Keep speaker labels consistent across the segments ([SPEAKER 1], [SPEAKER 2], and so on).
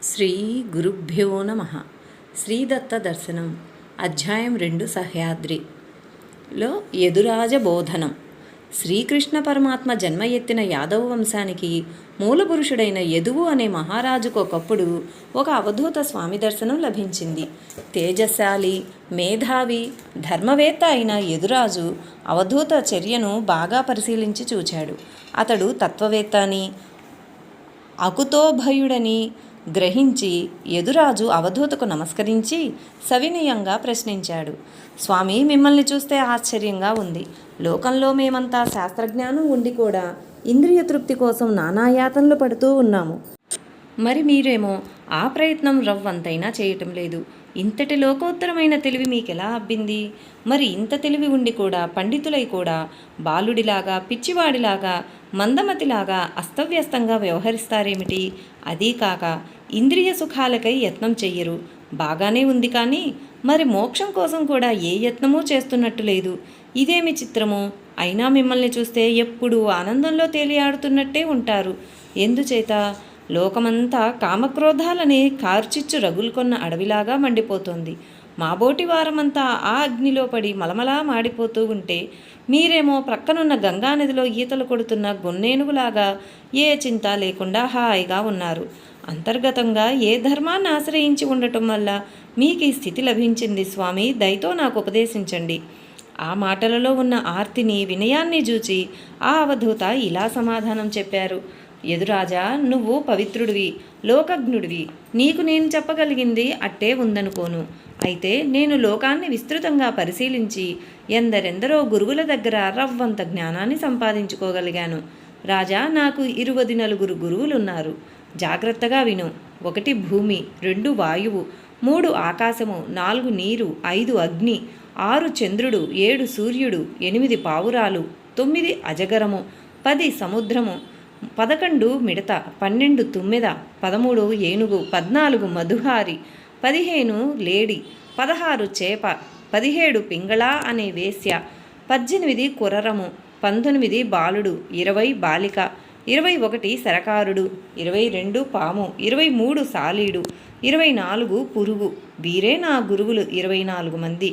[SPEAKER 1] శ్రీ గురుభ్యో నమ. శ్రీదత్త దర్శనం అధ్యాయం 2 సహ్యాద్రిలో యదురాజ బోధనం. శ్రీకృష్ణ పరమాత్మ జన్మ ఎత్తిన యాదవ వంశానికి మూలపురుషుడైన యదువు అనే మహారాజుకు ఒకప్పుడు ఒక అవధూత స్వామి దర్శనం లభించింది. తేజశాలి, మేధావి, ధర్మవేత్త అయిన యదురాజు అవధూత చర్యను బాగా పరిశీలించి చూచాడు. అతడు తత్వవేత్త అని, అకుతోభయుడని గ్రహించి యదురాజు అవధూతకు నమస్కరించి సవినయంగా ప్రశ్నించాడు. స్వామి, మిమ్మల్ని చూస్తే ఆశ్చర్యంగా ఉంది. లోకంలో మేమంతా శాస్త్రజ్ఞానం ఉండి కూడా ఇంద్రియ తృప్తి కోసం నానాయాతనలు పడుతూ ఉన్నాము. మరి మీరేమో ఆ ప్రయత్నం రవ్వంతైనా చేయటం లేదు. ఇంతటి లోకోత్తరమైన తెలివి మీకెలా అబ్బింది? మరి ఇంత తెలివి ఉండి కూడా పండితులై కూడా బాలుడిలాగా, పిచ్చివాడిలాగా, మందమతిలాగా అస్తవ్యస్తంగా వ్యవహరిస్తారేమిటి? అదీ కాక ఇంద్రియ సుఖాలకై యత్నం చెయ్యరు. బాగానే ఉంది, కానీ మరి మోక్షం కోసం కూడా ఏ యత్నమూ చేస్తున్నట్టు లేదు. ఇదేమి చిత్రమో! అయినా మిమ్మల్ని చూస్తే ఎప్పుడూ ఆనందంలో తేలియాడుతున్నట్టే ఉంటారు. ఎందుచేత? లోకమంతా కామక్రోధాలనే కార్చిచ్చు రగులుకొన్న అడవిలాగా మండిపోతోంది. మాబోటి వారమంతా ఆ అగ్నిలో పడి మలమలా మాడిపోతూ ఉంటే మీరేమో ప్రక్కనున్న గంగానదిలో ఈతలు కొడుతున్న గొన్నేనుగులాగా ఏ చింత లేకుండా హాయిగా ఉన్నారు. అంతర్గతంగా ఏ ధర్మాన్ని ఆశ్రయించి ఉండటం వల్ల మీకు ఈ స్థితి లభించింది స్వామి? దయతో నాకు ఉపదేశించండి. ఆ మాటలలో ఉన్న ఆర్తిని, వినయాన్ని చూచి ఆ అవధూత ఇలా సమాధానం చెప్పారు. యదురాజా, నువ్వు పవిత్రుడివి, లోకజ్ఞుడివి. నీకు నేను చెప్పగలిగింది అట్టే ఉందనుకోను. అయితే నేను లోకాన్ని విస్తృతంగా పరిశీలించి ఎందరెందరో గురువుల దగ్గర రవ్వంత జ్ఞానాన్ని సంపాదించుకోగలిగాను. రాజా, నాకు 24 గురువులున్నారు. జాగ్రత్తగా విను. 1 భూమి, 2 వాయువు, 3 ఆకాశము, 4 నీరు, 5 అగ్ని, 6 చంద్రుడు, 7 సూర్యుడు, 8 పావురాలు, 9 అజగరము, 10 సముద్రము, 11 మిడత, 12 తుమ్మెద, 13 ఏనుగు, 14 మధుహారి, 15 లేడి, 16 చేప, 17 పింగళ అనే వేశ్య, 18 కురరము, 19 బాలుడు, 20 బాలిక, 21 సరకారుడు, 22 పాము, 23 సాలీడు, 24 పురుగు. వీరే నా గురువులు 24 మంది.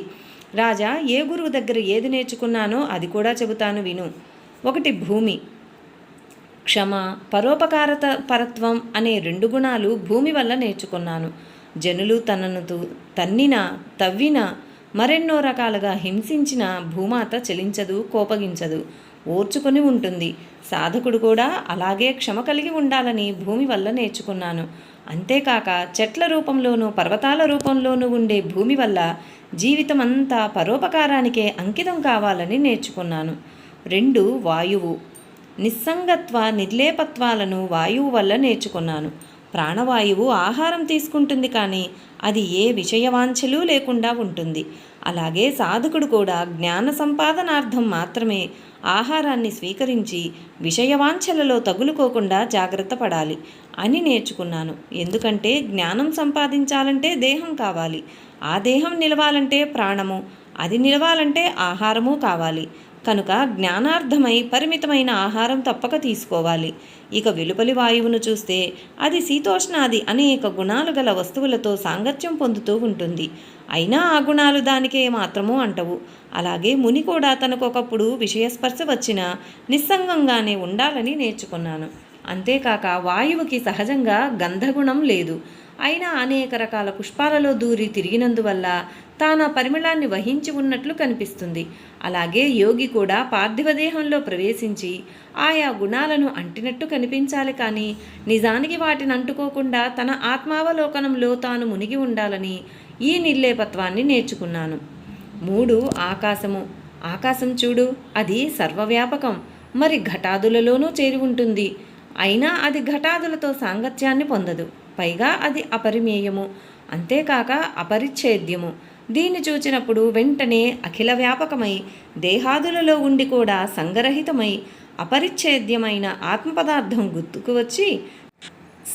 [SPEAKER 1] రాజా, ఏ గురువు దగ్గర ఏది నేర్చుకున్నానో అది కూడా చెబుతాను విను. 1 భూమి. క్షమ, పరోపకారపరత్వం అనే 2 గుణాలు భూమి వల్ల నేర్చుకున్నాను. జనులు తనను తన్నినా, తవ్వినా, మరెన్నో రకాలుగా హింసించిన భూమాత చలించదు, కోపగించదు, ఓర్చుకొని ఉంటుంది. సాధకుడు కూడా అలాగే క్షమ కలిగి ఉండాలని భూమి వల్ల నేర్చుకున్నాను. అంతేకాక చెట్ల రూపంలోనూ, పర్వతాల రూపంలోనూ ఉండే భూమి వల్ల జీవితం అంతా పరోపకారానికే అంకితం కావాలని నేర్చుకున్నాను. 2 వాయువు. నిస్సంగత్వ, నిర్లేపత్వాలను వాయువు వల్ల నేర్చుకున్నాను. ప్రాణవాయువు ఆహారం తీసుకుంటుంది, కానీ అది ఏ విషయవాంఛలు లేకుండా ఉంటుంది. అలాగే సాధకుడు కూడా జ్ఞాన సంపాదనార్థం మాత్రమే ఆహారాన్ని స్వీకరించి విషయవాంఛలలో తగులుకోకుండా జాగ్రత్త పడాలి అని నేర్చుకున్నాను. ఎందుకంటే జ్ఞానం సంపాదించాలంటే దేహం కావాలి. ఆ దేహం నిలవాలంటే ప్రాణము, అది నిలవాలంటే ఆహారము కావాలి. కనుక జ్ఞానార్థమై పరిమితమైన ఆహారం తప్పక తీసుకోవాలి. ఇక వెలుపలి వాయువును చూస్తే అది శీతోష్ణాది అనేక గుణాలు గల వస్తువులతో సాంగత్యం పొందుతూ ఉంటుంది. అయినా ఆ గుణాలు దానికే మాత్రమూ అంటవు. అలాగే ముని కూడా తనకొకప్పుడు విషయస్పర్శ వచ్చినా నిస్సంగంగానే ఉండాలని నేర్చుకున్నాను. అంతేకాక వాయువుకి సహజంగా గంధగుణం లేదు. అయినా అనేక రకాల పుష్పాలలో దూరి తిరిగినందువల్ల తాను పరిమళాన్ని వహించి ఉన్నట్లు కనిపిస్తుంది. అలాగే యోగి కూడా పార్థివ దేహంలో ప్రవేశించి ఆయా గుణాలను అంటినట్టు కనిపించాలి, కానీ నిజానికి వాటిని అంటుకోకుండా తన ఆత్మావలోకనంలో తాను మునిగి ఉండాలని ఈ నిర్లేపత్వాన్ని నేర్చుకున్నాను. 3 ఆకాశము. ఆకాశం చూడు, అది సర్వవ్యాపకం. మరి ఘటాదులలోనూ చేరి ఉంటుంది. అయినా అది ఘటాదులతో సాంగత్యాన్ని పొందదు. పైగా అది అపరిమేయము, అంతేకాక అపరిచ్ఛేద్యము. దీన్ని చూచినప్పుడు వెంటనే అఖిల వ్యాపకమై దేహాదులలో ఉండి కూడా సంగరహితమై అపరిచ్ఛేద్యమైన ఆత్మపదార్థం గుర్తుకు వచ్చి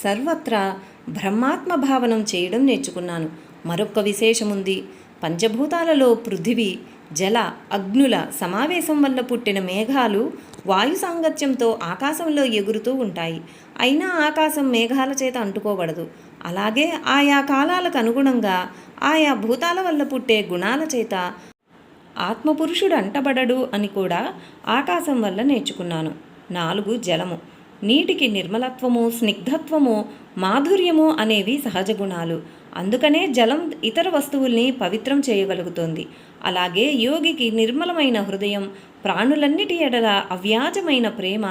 [SPEAKER 1] సర్వత్రా బ్రహ్మాత్మ భావనం చేయడం నేర్చుకున్నాను. మరొక విశేషముంది. పంచభూతాలలో పృథివీ, జల, అగ్నుల సమావేశం వల్ల పుట్టిన మేఘాలు వాయు సాంగత్యంతో ఆకాశంలో ఎగురుతూ ఉంటాయి. అయినా ఆకాశం మేఘాల చేత అంటుకోబడదు. అలాగే ఆయా కాలాలకు అనుగుణంగా ఆయా భూతాల వల్ల పుట్టే గుణాల చేత ఆత్మపురుషుడు అంటబడడు అని కూడా ఆకాశం వల్ల నేర్చుకున్నాను. 4 జలము. నీటికి నిర్మలత్వము, స్నిగ్ధత్వము, మాధుర్యము అనేవి సహజ గుణాలు. అందుకనే జలం ఇతర వస్తువుల్ని పవిత్రం చేయగలుగుతుంది. అలాగే యోగికి నిర్మలమైన హృదయం, ప్రాణులన్నిటి ఎడల అవ్యాజమైన ప్రేమ,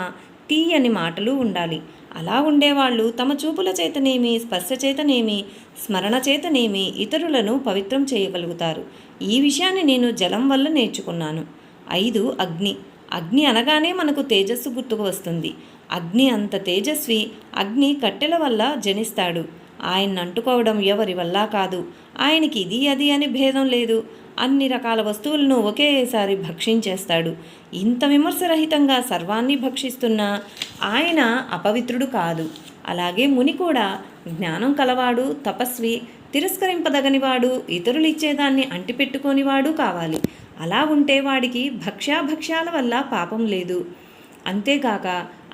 [SPEAKER 1] తీయని మాటలు ఉండాలి. అలా ఉండేవాళ్ళు తమ చూపుల చేతనేమి, స్పర్శ చేతనేమి, స్మరణ చేతనేమి ఇతరులను పవిత్రం చేయగలుగుతారు. ఈ విషయాన్ని నేను జలం వల్ల నేర్చుకున్నాను. 5 అగ్ని. అగ్ని అనగానే మనకు తేజస్సు గుర్తుకు వస్తుంది. అగ్ని అంత తేజస్వి. అగ్ని కట్టెల వల్ల జనిస్తాడు. ఆయన్ని అంటుకోవడం ఎవరి వల్ల కాదు. ఆయనకి ఇది అది అని భేదం లేదు. అన్ని రకాల వస్తువులను ఒకేసారి భక్షించేస్తాడు. ఇంత విమర్శరహితంగా సర్వాన్ని భక్షిస్తున్న ఆయన అపవిత్రుడు కాదు. అలాగే ముని కూడా జ్ఞానం కలవాడు, తపస్వి, తిరస్కరింపదగనివాడు, ఇతరులు ఇచ్చేదాన్ని అంటిపెట్టుకోనివాడు కావాలి. అలా ఉంటే వాడికి భక్ష్యాభక్ష్యాల వల్ల పాపం లేదు. అంతేకాక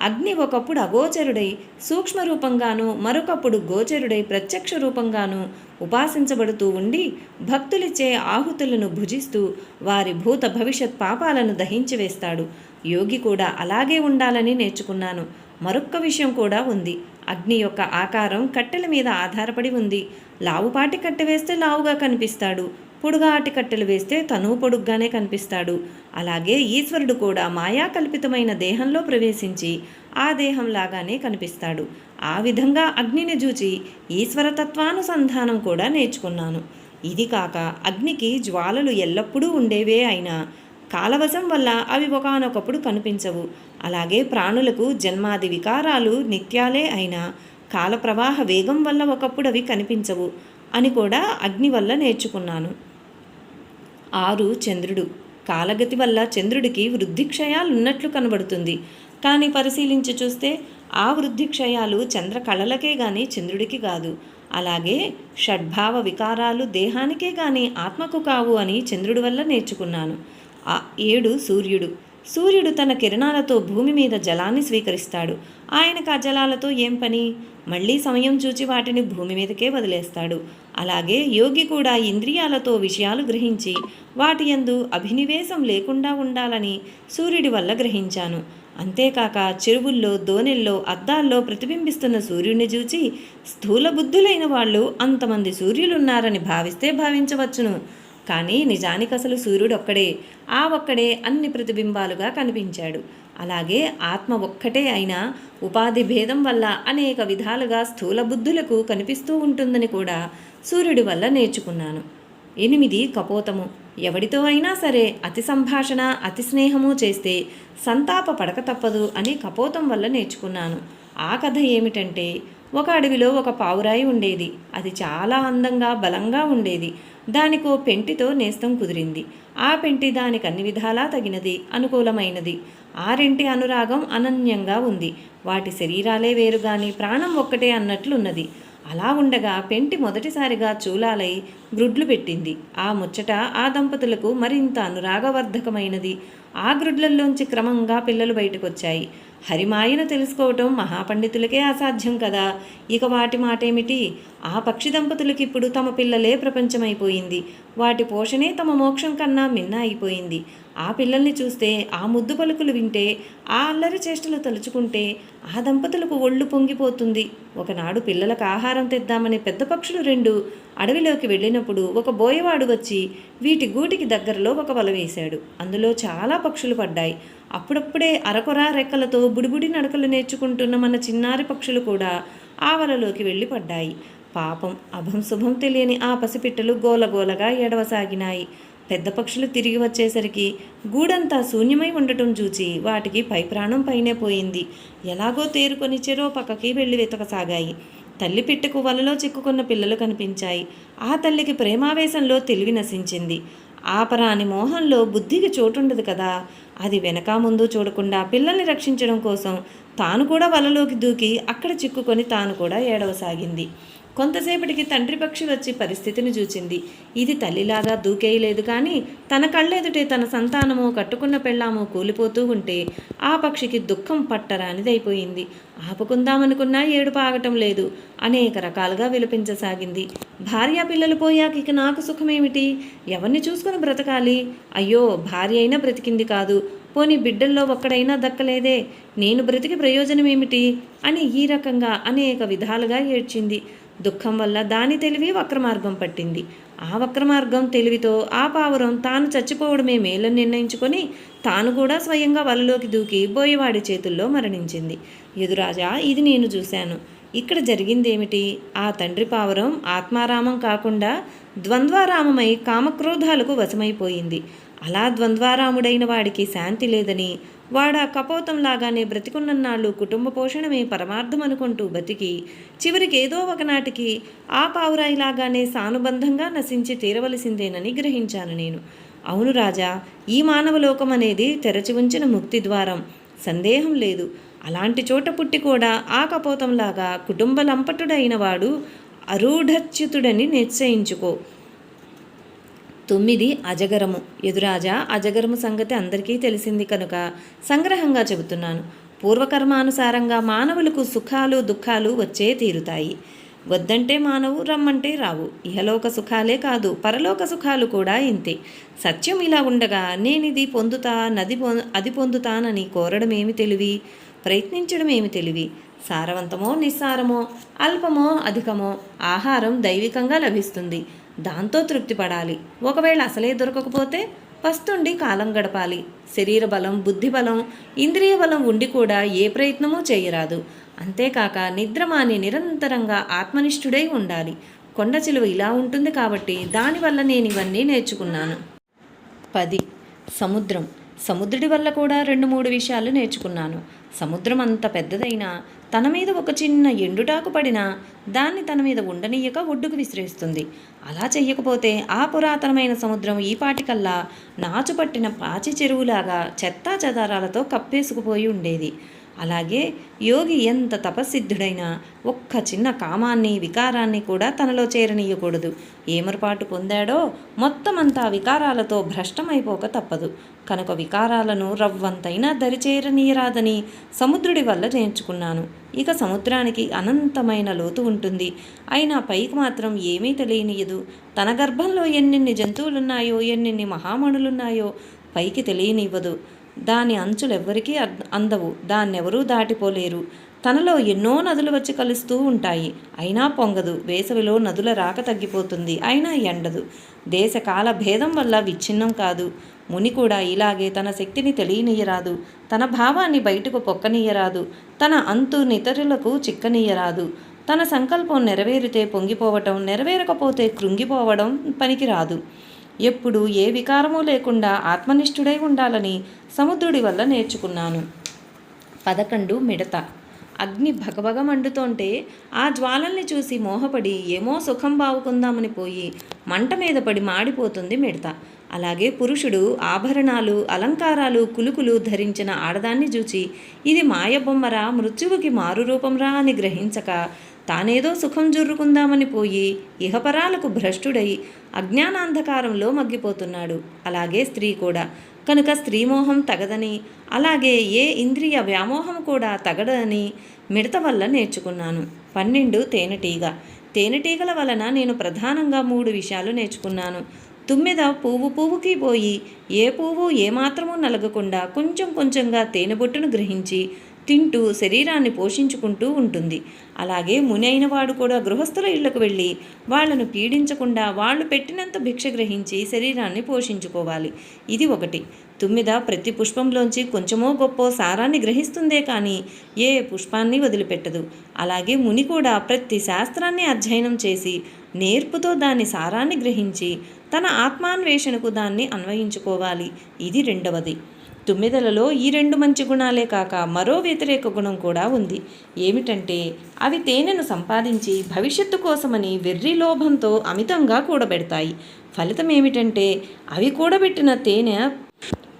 [SPEAKER 1] అగ్ని ఒకప్పుడు అగోచరుడై సూక్ష్మ రూపంగాను, మరొకప్పుడు గోచరుడై ప్రత్యక్ష రూపంగాను ఉపాసించబడుతూ ఉండి భక్తులిచ్చే ఆహుతులను భుజిస్తూ వారి భూత భవిష్యత్ పాపాలను దహించి వేస్తాడు. యోగి కూడా అలాగే ఉండాలని నేర్చుకున్నాను. మరొక్క విషయం కూడా ఉంది. అగ్ని యొక్క ఆకారం కట్టెల మీద ఆధారపడి ఉంది. లావుపాటి కట్టె వేస్తే లావుగా కనిపిస్తాడు, పొడుగాటి కట్టెలు వేస్తే తను పొడుగ్గానే కనిపిస్తాడు. అలాగే ఈశ్వరుడు కూడా మాయాకల్పితమైన దేహంలో ప్రవేశించి ఆ దేహంలాగానే కనిపిస్తాడు. ఆ విధంగా అగ్నిని చూచి ఈశ్వరతత్వానుసంధానం కూడా నేర్చుకున్నాను. ఇది కాక అగ్నికి జ్వాలలు ఎల్లప్పుడూ ఉండేవే అయినా కాలవశం వల్ల అవి ఒకానొకప్పుడు కనిపించవు. అలాగే ప్రాణులకు జన్మాది వికారాలు నిత్యాలే అయినా కాలప్రవాహ వేగం వల్ల ఒకప్పుడు అవి కనిపించవు అని కూడా అగ్ని వల్ల నేర్చుకున్నాను. 6 చంద్రుడు. కాలగతి వల్ల చంద్రుడికి వృద్ధిక్షయాలు ఉన్నట్లు కనబడుతుంది. కానీ పరిశీలించి చూస్తే ఆ వృద్ధిక్షయాలు చంద్ర కళలకే గాని చంద్రుడికి కాదు. అలాగే షడ్భావ వికారాలు దేహానికే గాని ఆత్మకు కావు అని చంద్రుడి వల్ల నేర్చుకున్నాను. 7 సూర్యుడు. సూర్యుడు తన కిరణాలతో భూమి మీద జలాన్ని స్వీకరిస్తాడు. ఆయనకు ఆ జలాలతో ఏం పని? మళ్ళీ సమయం చూచి వాటిని భూమి మీదకే వదిలేస్తాడు. అలాగే యోగి కూడా ఇంద్రియాలతో విషయాలు గ్రహించి వాటి యందు అభినివేశం లేకుండా ఉండాలని సూర్యుడి వల్ల గ్రహించాను. అంతేకాక చెరువుల్లో, దోనెల్లో, అద్దాల్లో ప్రతిబింబిస్తున్న సూర్యుడిని చూచి స్థూల బుద్ధులైన వాళ్ళు అంతమంది సూర్యులున్నారని భావిస్తే భావించవచ్చును. కానీ నిజానికి అసలు సూర్యుడు ఒక్కడే. ఆ ఒక్కడే అన్ని ప్రతిబింబాలుగా కనిపించాడు. అలాగే ఆత్మ ఒక్కటే అయినా ఉపాధి భేదం వల్ల అనేక విధాలుగా స్థూల బుద్ధులకు కనిపిస్తూ ఉంటుందని కూడా సూర్యుడి వల్ల నేర్చుకున్నాను. 8 కపోతము. ఎవడితో అయినా సరే అతి సంభాషణ, అతి స్నేహము చేస్తే సంతాప పడక తప్పదు అని కపోతం వల్ల నేర్చుకున్నాను. ఆ కథ ఏమిటంటే, ఒక అడవిలో ఒక పావురాయి ఉండేది. అది చాలా అందంగా, బలంగా ఉండేది. దానికో పెంటితో నేస్తం కుదిరింది. ఆ పెంటి దానికి అన్ని విధాలా తగినది, అనుకూలమైనది. ఆ రెంటి అనురాగం అనన్యంగా ఉంది. వాటి శరీరాలే వేరుగాని ప్రాణం ఒక్కటే అన్నట్లున్నది. అలా ఉండగా పెంటి మొదటిసారిగా చూలాలై గ్రుడ్లు పెట్టింది. ఆ ముచ్చట ఆ దంపతులకు మరింత అనురాగవర్ధకమైనది. ఆ గ్రుడ్లల్లోంచి క్రమంగా పిల్లలు బయటకొచ్చాయి. హరిమాయను తెలుసుకోవటం మహాపండితులకే అసాధ్యం కదా. ఇక వాటి మాటేమిటి? ఆ పక్షి దంపతులకి ఇప్పుడు తమ పిల్లలే ప్రపంచమైపోయింది. వాటి పోషణే తమ మోక్షం కన్నా మిన్న అయిపోయింది. ఆ పిల్లల్ని చూస్తే, ఆ ముద్దు పలుకులు వింటే, ఆ అల్లరి చేష్టలు తలుచుకుంటే ఆ దంపతులకు ఒళ్ళు పొంగిపోతుంది. ఒకనాడు పిల్లలకు ఆహారం తెద్దామని పెద్ద పక్షులు 2 అడవిలోకి వెళ్ళినప్పుడు ఒక బోయవాడు వచ్చి వీటి గూటికి దగ్గరలో ఒక వల వేశాడు. అందులో చాలా పక్షులు పడ్డాయి. అప్పుడప్పుడే అరకొరా రెక్కలతో బుడిబుడి నడకలు నేర్చుకుంటున్న మన చిన్నారి పక్షులు కూడా ఆ వలలోకి వెళ్ళి పడ్డాయి. పాపం, అభం శుభం తెలియని ఆ పసిపిట్టలు గోలగోలగా ఏడవసాగినాయి. పెద్ద పక్షులు తిరిగి వచ్చేసరికి గూడంతా శూన్యమై ఉండటం చూచి వాటికి పై ప్రాణం పైనే పోయింది. ఎలాగో తేరుకొని చెరో పక్కకి వెళ్ళి వెతకసాగాయి. తల్లి పిట్టకు వలలో చిక్కుకున్న పిల్లలు కనిపించాయి. ఆ తల్లికి ప్రేమావేశంలో తెలివి నశించింది. ఆపరాని మోహంలో బుద్ధికి చోటుండదు కదా. అది వెనక ముందు చూడకుండా పిల్లల్ని రక్షించడం కోసం తాను కూడా వలలోకి దూకి అక్కడ చిక్కుకొని తాను కూడా ఏడవసాగింది. కొంతసేపటికి తండ్రి పక్షి వచ్చి పరిస్థితిని చూచింది. ఇది తల్లిలాగా దూకేయలేదు, కానీ తన కళ్ళెదుటే తన సంతానము, కట్టుకున్న పెళ్ళాము కూలిపోతూ ఉంటే ఆ పక్షికి దుఃఖం పట్టరానిదైపోయింది. ఆపుకుందామనుకున్నా ఏడుపు ఆగటం లేదు. అనేక రకాలుగా విలపించసాగింది. భార్య పిల్లలు పోయాక ఇక నాకు సుఖమేమిటి? ఎవరిని చూసుకుని బ్రతకాలి? అయ్యో, భార్య అయినా బ్రతికింది కాదు, పోనీ బిడ్డల్లో ఒక్కడైనా దక్కలేదే, నేను బ్రతికి ప్రయోజనమేమిటి అని ఈ రకంగా అనేక విధాలుగా ఏడ్చింది. దుఃఖం వల్ల దాని తెలివి వక్రమార్గం పట్టింది. ఆ వక్రమార్గం తెలివితో ఆ పావురం తాను చచ్చిపోవడమే మేలని నిర్ణయించుకొని తాను కూడా స్వయంగా వలలోకి దూకి బోయవాడి చేతుల్లో మరణించింది. యదురాజా, ఇది నేను చూశాను. ఇక్కడ జరిగిందేమిటి? ఆ తండ్రి పావురం ఆత్మారామం కాకుండా ద్వంద్వారామమై కామక్రోధాలకు వశమైపోయింది. అలా ద్వంద్వారాముడైన వాడికి శాంతి లేదని, వాడా కపోతంలాగానే బ్రతికున్నన్నాళ్ళు కుటుంబ పోషణమే పరమార్థం అనుకుంటూ బతికి చివరికి ఏదో ఒకనాటికి ఆ పావురాయిలాగానే సానుబంధంగా నశించి తీరవలసిందేనని గ్రహించాను నేను. అవును రాజా, ఈ మానవలోకం అనేది తెరచి ఉంచిన ముక్తి ద్వారం, సందేహం లేదు. అలాంటి చోట పుట్టి కూడా ఆ కపోతంలాగా కుటుంబ లంపటుడైన వాడు అరూఢచ్యుతుడని నిశ్చయించుకో. 9 అజగరము. యదురాజా, అజగరము సంగతి అందరికీ తెలిసింది కనుక సంగ్రహంగా చెబుతున్నాను. పూర్వకర్మానుసారంగా మానవులకు సుఖాలు దుఃఖాలు వచ్చే తీరుతాయి. వద్దంటే మానవు, రమ్మంటే రావు. ఇహలోక సుఖాలే కాదు, పరలోక సుఖాలు కూడా ఇంతే. సత్యం ఇలా ఉండగా నేనిది పొందుతా, అది పొందుతానని కోరడమేమి తెలివి, ప్రయత్నించడమేమి తెలివి? సారవంతమో నిస్సారమో, అల్పమో అధికమో ఆహారం దైవికంగా లభిస్తుంది, దాంతో తృప్తి పడాలి. ఒకవేళ అసలే దొరకకపోతే పస్తుండి కాలం గడపాలి. శరీర బలం, బుద్ధి బలం, ఇంద్రియ బలం ఉండి కూడా ఏ ప్రయత్నమూ చేయరాదు. అంతేకాక నిద్రమాని నిరంతరంగా ఆత్మనిష్ఠుడై ఉండాలి. కొండ చిలువ ఇలా ఉంటుంది కాబట్టి దానివల్ల నేను ఇవన్నీ నేర్చుకున్నాను. 10 సముద్రం. సముద్రుడి వల్ల కూడా 2-3 విషయాలు నేర్చుకున్నాను. సముద్రం అంత పెద్దదైనా తన మీద ఒక చిన్న ఎండుటాకు పడినా దాన్ని తన మీద ఉండనీయక ఒడ్డుకు విసిరేస్తుంది. అలా చెయ్యకపోతే ఆ పురాతనమైన సముద్రం ఈ పాటికల్లా నాచుపట్టిన పాచి చెరువులాగా చెత్తా చెదారాలతో కప్పేసుకుపోయి ఉండేది. అలాగే యోగి ఎంత తపస్సిద్ధుడైనా ఒక్క చిన్న కామాన్ని, వికారాన్ని కూడా తనలో చేరనీయకూడదు. ఏమరపాటు పొందాడో మొత్తమంతా వికారాలతో భ్రష్టమైపోక తప్పదు. కనుక వికారాలను రవ్వంతైనా దరిచేరనీయరాదని సముద్రుడి వల్ల నేర్చుకున్నాను. ఇక సముద్రానికి అనంతమైన లోతు ఉంటుంది, అయినా పైకి మాత్రం ఏమీ తెలియనియదు. తన గర్భంలో ఎన్నెన్ని జంతువులున్నాయో, ఎన్నెన్ని మహామణులున్నాయో పైకి తెలియనివ్వదు. దాని అంచులెవ్వరికీ అందవు, దాన్నెవరూ దాటిపోలేరు. తనలో ఎన్నో నదులు వచ్చి కలుస్తూ ఉంటాయి, అయినా పొంగదు. వేసవిలో నదుల రాక తగ్గిపోతుంది, అయినా ఎండదు. దేశకాల భేదం వల్ల విచ్ఛిన్నం కాదు. ముని కూడా ఇలాగే తన శక్తిని తెలియనీయరాదు, తన భావాన్ని బయటకు పొక్కనీయరాదు, తన అంతు నితరులకు చిక్కనీయరాదు. తన సంకల్పం నెరవేరితే పొంగిపోవటం, నెరవేరకపోతే కృంగిపోవడం పనికిరాదు. ఎప్పుడు ఏ వికారమూ లేకుండా ఆత్మనిష్ఠుడై ఉండాలని సముద్రుడి వల్ల నేర్చుకున్నాను. 11 మిడత. అగ్ని భగభగ మండుతోంటే ఆ జ్వాలల్ని చూసి మోహపడి ఏమో సుఖం బావుకుందామని పోయి మంట మీద పడి మాడిపోతుంది మిడత. అలాగే పురుషుడు ఆభరణాలు, అలంకారాలు, కులుకులు ధరించిన ఆడదాన్ని చూచి ఇది మాయబొమ్మరా, మృత్యువుకి మారు రూపంరా అని గ్రహించక తానేదో సుఖం జుర్రుకుందామని పోయి ఇహపరాలకు భ్రష్టుడై అజ్ఞానాంధకారంలో మగ్గిపోతున్నాడు. అలాగే స్త్రీ కూడా. కనుక స్త్రీమోహం తగదని, అలాగే ఏ ఇంద్రియ వ్యామోహం కూడా తగడని మిడత వల్ల నేర్చుకున్నాను. 12 తేనెటీగ. తేనెటీగల వలన నేను ప్రధానంగా 3 విషయాలు నేర్చుకున్నాను. తుమ్మెద పువ్వుకి పోయి ఏ పువ్వు ఏమాత్రమూ నలగకుండా కొంచెం కొంచెంగా తేనెబొట్టును గ్రహించి తింటూ శరీరాన్ని పోషించుకుంటూ ఉంటుంది. అలాగే ముని అయినవాడు కూడా గృహస్థుల ఇళ్లకు వెళ్ళి వాళ్లను పీడించకుండా వాళ్ళు పెట్టినంత భిక్ష గ్రహించి శరీరాన్ని పోషించుకోవాలి. ఇది ఒకటి. తుమ్మిద ప్రతి పుష్పంలోంచి కొంచెమో గొప్పో సారాన్ని గ్రహిస్తుందే కానీ ఏ పుష్పాన్ని వదిలిపెట్టదు. అలాగే ముని కూడా ప్రతి శాస్త్రాన్ని అధ్యయనం చేసి నేర్పుతో దాని సారాన్ని గ్రహించి తన ఆత్మాన్వేషణకు దాన్ని అన్వయించుకోవాలి. ఇది రెండవది. తుమ్మెదలలో ఈ 2 మంచి గుణాలే కాక మరో వ్యతిరేక గుణం కూడా ఉంది. ఏమిటంటే అవి తేనెను సంపాదించి భవిష్యత్తు కోసమని వెర్రి లోభంతో అమితంగా కూడబెడతాయి. ఫలితం ఏమిటంటే అవి కూడబెట్టిన తేనె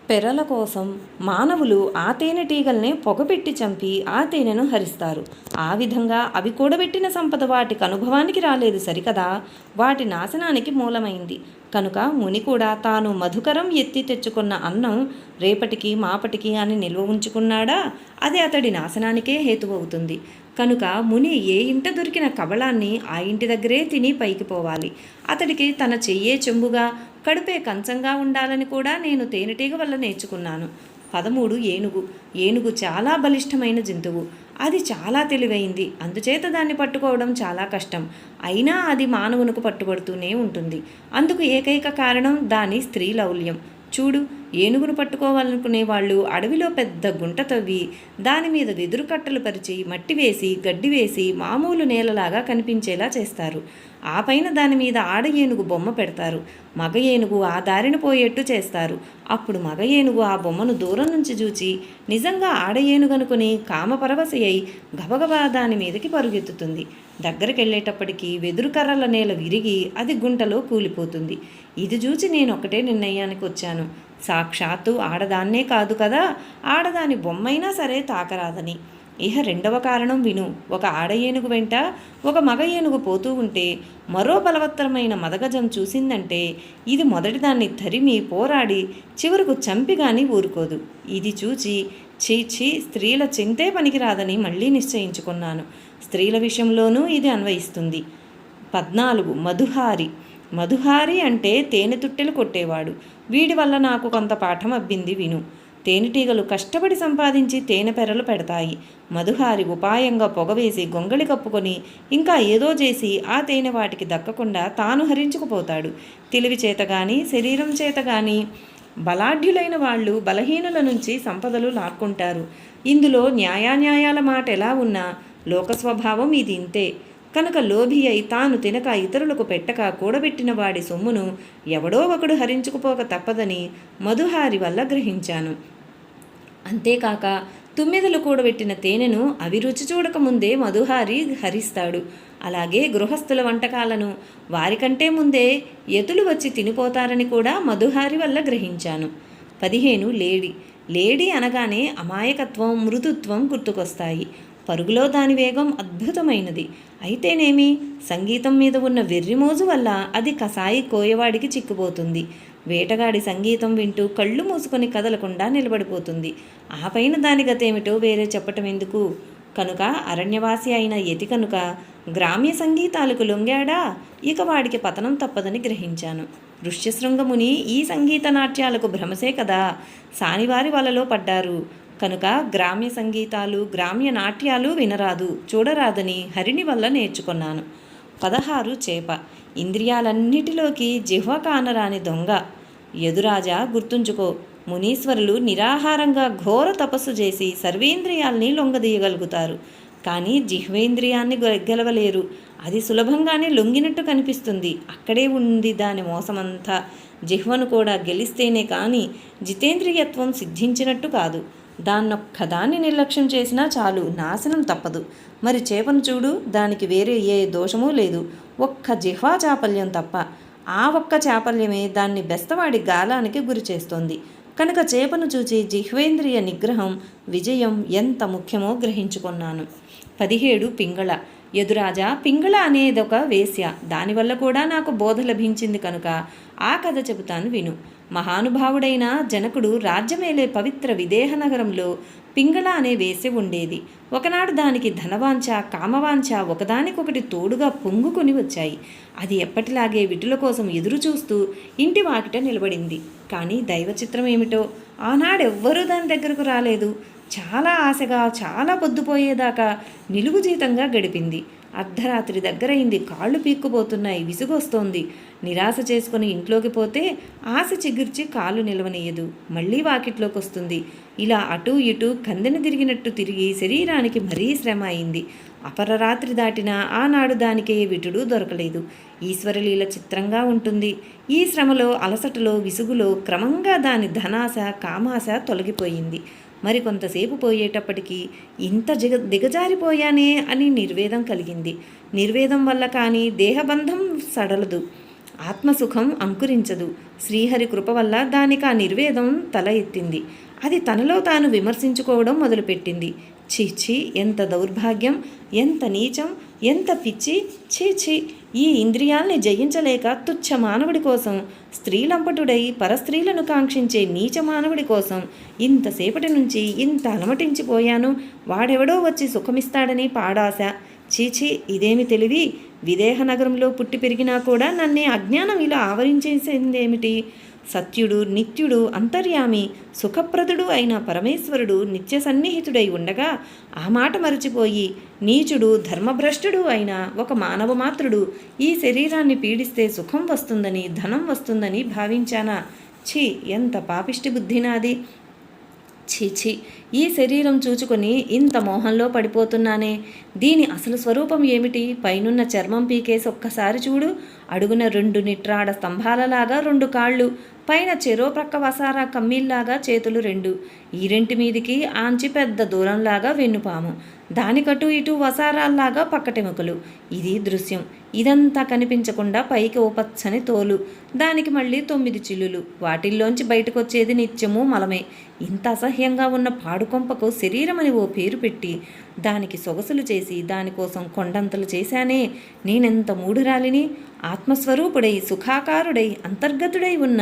[SPEAKER 1] పెరల కోసం మానవులు ఆ తేనెటీగల్నే పొగపెట్టి చంపి ఆ తేనెను హరిస్తారు. ఆ విధంగా అవి కూడబెట్టిన సంపద వాటికి అనుభవానికి రాలేదు సరికదా, వాటి నాశనానికి మూలమైంది. కనుక ముని కూడా తాను మధుకరం ఎత్తి తెచ్చుకున్న అన్నం రేపటికి మాపటికి అని నిల్వ ఉంచుకున్నాడా, అది అతడి నాశనానికే హేతువవుతుంది. కనుక ముని ఏ ఇంట దొరికిన కబళాన్ని ఆ ఇంటి దగ్గరే తిని పైకి పోవాలి. అతడికి తన చెయ్యే చెంబుగా కడుపే కంచంగా ఉండాలని కూడా నేను తేనెటీగ వల్ల నేర్చుకున్నాను. 13. ఏనుగు. ఏనుగు చాలా బలిష్టమైన జంతువు. అది చాలా తెలివైంది. అందుచేత దాన్ని పట్టుకోవడం చాలా కష్టం. అయినా అది మానవునికి పట్టుబడుతూనే ఉంటుంది. అందుకు ఏకైక కారణం దాని స్త్రీ లౌల్యం. చూడు, ఏనుగును పట్టుకోవాలనుకునే వాళ్ళు అడవిలో పెద్ద గుంట తవ్వి దాని మీద వెదురు కట్టలు పరిచి మట్టి వేసి గడ్డి వేసి మామూలు నేలలాగా కనిపించేలా చేస్తారు. ఆ పైన దాని మీద ఆడ ఏనుగు బొమ్మ పెడతారు. మగ ఏనుగు ఆ దారిన పోయేట్టు చేస్తారు. అప్పుడు మగ ఏనుగు ఆ బొమ్మను దూరం నుంచి చూచి నిజంగా ఆడ ఏనుగనుకుని కామపరవశి అయి గబగబా దాని మీదకి పరుగెత్తుతుంది. దగ్గరికెళ్ళేటప్పటికీ వెదురు కర్రల నేల విరిగి అది గుంటలో కూలిపోతుంది. ఇది చూచి నేనొక్కటే నిర్ణయానికి వచ్చాను, సాక్షాత్తు ఆడదాన్నే కాదు కదా, ఆడదాని బొమ్మైనా సరే తాకరాదని. ఇహ రెండవ కారణం విను. ఒక ఆడ ఏనుగు వెంట ఒక మగ ఏనుగు పోతూ ఉంటే మరో బలవత్తరమైన మదగజం చూసిందంటే ఇది మొదటిదాన్ని తరిమి పోరాడి చివరకు చంపిగాని ఊరుకోదు. ఇది చూచి చీచి స్త్రీల చింతే పనికిరాదని మళ్ళీ నిశ్చయించుకున్నాను. స్త్రీల విషయంలోనూ ఇది అన్వయిస్తుంది. 14. మధుహారి. మధుహారి అంటే తేనె తుట్టెలు కొట్టేవాడు. వీడి వల్ల నాకు కొంత పాఠం అబ్బింది విను. తేనెటీగలు కష్టపడి సంపాదించి తేనె పెరలు పెడతాయి. మధుహారి ఉపాయంగా పొగవేసి గొంగళి కప్పుకొని ఇంకా ఏదో చేసి ఆ తేనె వాటికి దక్కకుండా తాను హరించుకుపోతాడు. తెలివి చేత గాని శరీరం చేత గాని బలాఢ్యులైన వాళ్ళు బలహీనుల నుంచి సంపదలు లాక్కుంటారు. ఇందులో న్యాయాన్యాయాల మాట ఎలా ఉన్నా లోక స్వభావం ఇది ఇంతే. కనుక లోభి అయి తాను తినక ఇతరులకు పెట్టక కూడబెట్టిన వాడి సొమ్మును ఎవడో ఒకడు హరించుకుపోక తప్పదని మధుహారి వల్ల గ్రహించాను. అంతేకాక తుమ్మెదలు కూడబెట్టిన తేనెను అవి రుచి చూడకముందే మధుహారి హరిస్తాడు. అలాగే గృహస్థుల వంటకాలను వారికంటే ముందే ఎతులు వచ్చి తినిపోతారని కూడా మధుహారి వల్ల గ్రహించాను. 15. లేడి. లేడి అనగానే అమాయకత్వం మృదుత్వం గుర్తుకొస్తాయి. పరుగులో దాని వేగం అద్భుతమైనది. అయితేనేమి, సంగీతం మీద ఉన్న వెర్రిమోజు వల్ల అది కసాయి కోయవాడికి చిక్కుపోతుంది. వేటగాడి సంగీతం వింటూ కళ్ళు మూసుకొని కదలకుండా నిలబడిపోతుంది. ఆ పైన దాని గతేమిటో వేరే చెప్పటం ఎందుకు? కనుక అరణ్యవాసి అయిన యతి కనుక గ్రామ్య సంగీతాలకు లొంగాడా ఇక వాడికి పతనం తప్పదని గ్రహించాను. ఋష్యశృంగముని ఈ సంగీత నాట్యాలకు భ్రమసే కదా సానివారి వలలో పడ్డారు. కనుక గ్రామ్య సంగీతాలు గ్రామ్య నాట్యాలు వినరాదు చూడరాదని హరిని వల్ల నేర్చుకున్నాను. 16. చేప. ఇంద్రియాలన్నిటిలోకి జిహ్వ కానరాని దొంగ. యదురాజా గుర్తుంచుకో, మునీశ్వరులు నిరాహారంగా ఘోర తపస్సు చేసి సర్వేంద్రియాల్ని లొంగదీయగలుగుతారు. కానీ జిహ్వేంద్రియాన్ని గెలవలేరు. అది సులభంగానే లొంగినట్టు కనిపిస్తుంది. అక్కడే ఉంది దాని మోసమంతా. జిహ్వను కూడా గెలిస్తేనే కానీ జితేంద్రియత్వం సిద్ధించినట్టు కాదు. దాన్నొక్కదాన్ని నిర్లక్ష్యం చేసినా చాలు, నాశనం తప్పదు. మరి చేపను చూడు, దానికి వేరే ఏ దోషమూ లేదు, ఒక్క జిహ్వా చాపల్యం తప్ప. ఆ ఒక్క చాపల్యమే దాన్ని బెస్తవాడి గాలానికి గురి చేస్తోంది. కనుక చేపను చూచి జిహ్వేంద్రియ నిగ్రహం విజయం ఎంత ముఖ్యమో గ్రహించుకున్నాను. 17. పింగళ. యదురాజా, పింగళ అనేదొక వేశ్య. దానివల్ల కూడా నాకు బోధ లభించింది కనుక ఆ కథ చెబుతాను విను. మహానుభావుడైన జనకుడు రాజ్యమేలే పవిత్ర విదేహ నగరంలో పింగళ అనే వేశ్య ఉండేది. ఒకనాడు దానికి ధనవాంఛ కామవాంఛ ఒకదానికొకటి తోడుగా పొంగుకొని వచ్చాయి. అది ఎప్పటిలాగే విటుల కోసం ఎదురు చూస్తూ ఇంటి వాకిట నిలబడింది. కానీ దైవచిత్రం ఏమిటో ఆనాడెవ్వరూ దాని దగ్గరకు రాలేదు. చాలా ఆశగా చాలా పొద్దుపోయేదాకా నిలువు జీతంగా గడిపింది. అర్ధరాత్రి దగ్గరైంది. కాళ్ళు పీక్కుపోతున్నాయి. విసుగొస్తోంది. నిరాశ చేసుకుని ఇంట్లోకి పోతే ఆశ చిగుర్చి కాళ్ళు నిలవనీయదు. మళ్ళీ వాకిట్లోకి వస్తుంది. ఇలా అటూ ఇటూ కందెన తిరిగినట్టు తిరిగి శరీరానికి మరీ శ్రమ అయింది. అపరరాత్రి దాటినా ఆనాడు దానికే విటుడు దొరకలేదు. ఈశ్వరలీల చిత్రంగా ఉంటుంది. ఈ శ్రమలో అలసటలో విసుగులో క్రమంగా దాని ధనాశ కామాశ తొలగిపోయింది. మరి కొంతసేపు పోయేటప్పటికీ ఇంత దిగజారిపోయానే అని నిర్వేదం కలిగింది. నిర్వేదం వల్ల కానీ దేహబంధం సడలదు. ఆత్మసుఖం అంకురించదు. శ్రీహరి కృప వల్ల దానికి ఆ నిర్వేదం తల ఎత్తింది. అది తనలో తాను విమర్శించుకోవడం మొదలుపెట్టింది. ఛీ, ఎంత దౌర్భాగ్యం, ఎంత నీచం, ఎంత పిచ్చి! ఛీ! ఈ ఇంద్రియాల్ని జయించలేక తుచ్చ మానవుడి కోసం, స్త్రీలంపటుడై పరస్త్రీలను కాంక్షించే నీచ మానవుడి కోసం ఇంతసేపటి నుంచి ఇంత అలమటించిపోయాను. వాడెవడో వచ్చి సుఖమిస్తాడని పాడాశ. చీచి, ఇదేమి తెలివి! విదేహ నగరంలో పుట్టి పెరిగినా కూడా నన్నే అజ్ఞానం ఇలా ఆవరించేసిందేమిటి? సత్యుడు, నిత్యుడు, అంతర్యామి, సుఖప్రదుడు అయిన పరమేశ్వరుడు నిత్య సన్నిహితుడై ఉండగా ఆ మాట మరచిపోయి నీచుడు, ధర్మభ్రష్టుడు అయిన ఒక మానవ మాత్రుడు ఈ శరీరాన్ని పీడిస్తే సుఖం వస్తుందని, ధనం వస్తుందని భావించానా? ఛీ, ఎంత పాపిష్టి బుద్ధి నాది! ఛీ, ఈ శరీరం చూచుకొని ఇంత మోహంలో పడిపోతున్నానే. దీని అసలు స్వరూపం ఏమిటి? పైనున్న చర్మం పీకేసి ఒక్కసారి చూడు. అడుగున 2 నిట్రాడ స్తంభాలలాగా 2 కాళ్ళు, పైన చెరో ప్రక్క వసారా కమ్మీల్లాగా చేతులు 2, ఈ రెంటి మీదికి ఆంచి పెద్ద దూరంలాగా వెన్నుపాము, దానికటు ఇటు వసారాల్లాగా పక్కటెముకలు. ఇది దృశ్యం. ఇదంతా కనిపించకుండా పైకి ఓ పచ్చని తోలు, దానికి మళ్ళీ 9 చిల్లులు, వాటిల్లోంచి బయటకొచ్చేది నిత్యము మలమే. ఇంత అసహ్యంగా ఉన్న పాడుకొంపకు శరీరమని ఓ పేరు పెట్టి దానికి సొగసులు చేసి దానికోసం కొండంతలు చేశానే. నేనెంత మూఢురాలిని! ఆత్మస్వరూపుడై సుఖాకారుడై అంతర్గతుడై ఉన్న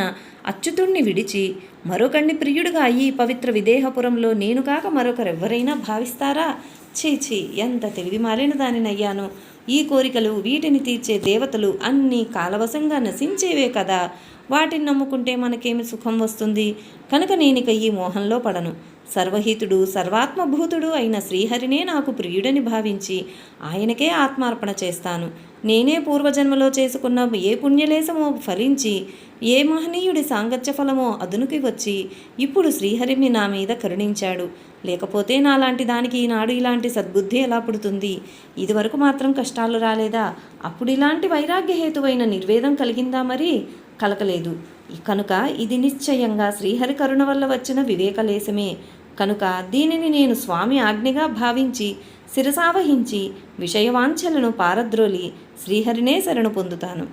[SPEAKER 1] అచ్యుతుణ్ణి విడిచి మరొకణ్ణి ప్రియుడుగా ఈ పవిత్ర విదేహపురంలో నేను కాక మరొకరెవ్వరైనా భావిస్తారా? ఛీ, ఎంత తెలివి మాలిన దానినయ్యాను. ఈ కోరికలు, వీటిని తీర్చే దేవతలు అన్నీ కాలవశంగా నశించేవే కదా. వాటిని నమ్ముకుంటే మనకేమి సుఖం వస్తుంది? కనుక నేనిక ఈ మోహంలో పడను. సర్వహితుడు, సర్వాత్మభూతుడు అయిన శ్రీహరినే నాకు ప్రియుడని భావించి ఆయనకే ఆత్మార్పణ చేస్తాను. నేనే పూర్వజన్మలో చేసుకున్న ఏ పుణ్యలేశమో ఫలించి, ఏ మహనీయుడి సాంగత్య ఫలమో అదునుకి వచ్చి ఇప్పుడు శ్రీహరిని నా మీద కరుణించాడు. లేకపోతే నాలాంటి దానికి ఈనాడు ఇలాంటి సద్బుద్ధి ఎలా పుడుతుంది? ఇదివరకు మాత్రం కష్టాలు రాలేదా? అప్పుడు ఇలాంటి వైరాగ్యహేతువైన నిర్వేదం కలిగిందా? మరి కలకలేదు. కనుక ఇది నిశ్చయంగా శ్రీహరి కరుణ వల్ల వచ్చిన వివేకలేశమే. కనుక దీనిని నేను స్వామి ఆజ్ఞగా భావించి శిరసావహించి విషయవాంఛలను పారద్రోలి శ్రీహరినే శరణు పొందుతాను.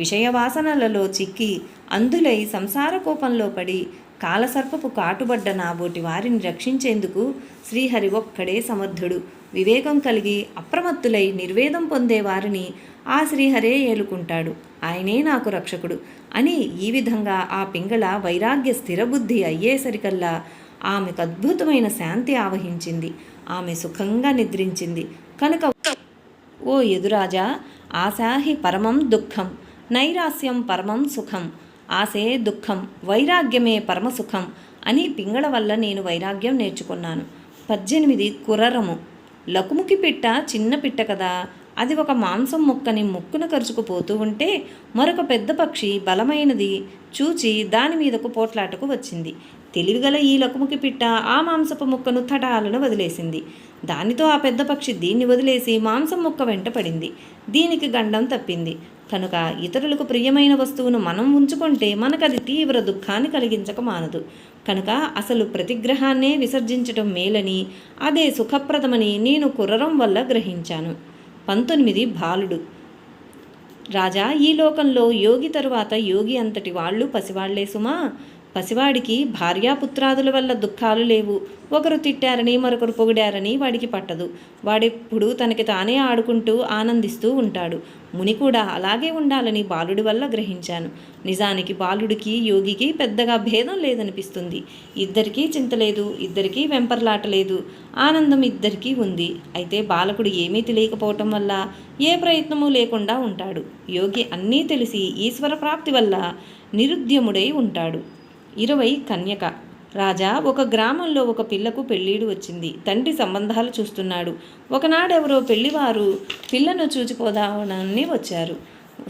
[SPEAKER 1] విషయవాసనలలో చిక్కి అంధులై సంసార కోపంలో పడి కాలసర్పపు కాటుబడ్డ నాబోటి వారిని రక్షించేందుకు శ్రీహరి ఒక్కడే సమర్థుడు. వివేకం కలిగి అప్రమత్తులై నిర్వేదం పొందే వారిని ఆ శ్రీహరే ఏలుకుంటాడు. ఆయనే నాకు రక్షకుడు అని ఈ విధంగా ఆ పింగళ వైరాగ్య స్థిరబుద్ధి అయ్యేసరికల్లా ఆమెకు అద్భుతమైన శాంతి ఆవహించింది. ఆమె సుఖంగా నిద్రించింది. కనుక ఓ యదురాజా, ఆశాహి పరమం దుఃఖం, నైరాస్యం పరమం సుఖం, ఆశే దుఃఖం, వైరాగ్యమే పరమసుఖం అని పింగళ వల్ల నేను వైరాగ్యం నేర్చుకున్నాను. 18 కుర్రరము. లకుముకి పిట్ట చిన్న పిట్ట కదా. అది ఒక మాంసం ముక్కని ముక్కున కరుచుకుపోతూ ఉంటే మరొక పెద్ద పక్షి బలమైనది చూచి దాని మీదకు పోట్లాటకు వచ్చింది. తెలివిగల ఈ లకుముకి పిట్ట ఆ మాంసపు ముక్కను తటాలను వదిలేసింది. దానితో ఆ పెద్ద పక్షి దీన్ని వదిలేసి మాంసం ముక్క వెంట పడింది. దీనికి గండం తప్పింది. కనుక ఇతరులకు ప్రియమైన వస్తువును మనం ఉంచుకుంటే మనకది తీవ్ర దుఃఖాన్ని కలిగించక మానదు. కనుక అసలు ప్రతిగ్రహాన్నే విసర్జించటం మేలని, అదే సుఖప్రదమని నేను కుర్రరం వల్ల గ్రహించాను. 19 బాలుడు. రాజా, ఈ లోకంలో యోగి తరువాత యోగి అంతటి వాళ్ళు పసివాళ్లే సుమా. పసివాడికి భార్యాపుత్రాదుల వల్ల దుఃఖాలు లేవు. ఒకరు తిట్టారని మరొకరు పొగిడారని వాడికి పట్టదు. వాడెప్పుడు తనకి తానే ఆడుకుంటూ ఆనందిస్తూ ఉంటాడు. ముని కూడా అలాగే ఉండాలని బాలుడి వల్ల గ్రహించాను. నిజానికి బాలుడికి యోగికి పెద్దగా భేదం లేదనిపిస్తుంది. ఇద్దరికీ చింత లేదు, ఇద్దరికీ వెంపర్లాట లేదు. ఆనందం ఇద్దరికీ ఉంది. అయితే బాలకుడు ఏమీ తెలియకపోవటం వల్ల ఏ ప్రయత్నమూ లేకుండా ఉంటాడు. యోగి అన్నీ తెలిసి ఈశ్వర ప్రాప్తి వల్ల నిరుద్యముడై ఉంటాడు. 20 కన్యక. రాజా, ఒక గ్రామంలో ఒక పిల్లకు పెళ్ళీడు వచ్చింది. తండ్రి సంబంధాలు చూస్తున్నాడు. ఒకనాడెవరో పెళ్లివారు పిల్లను చూచిపోదామని వచ్చారు.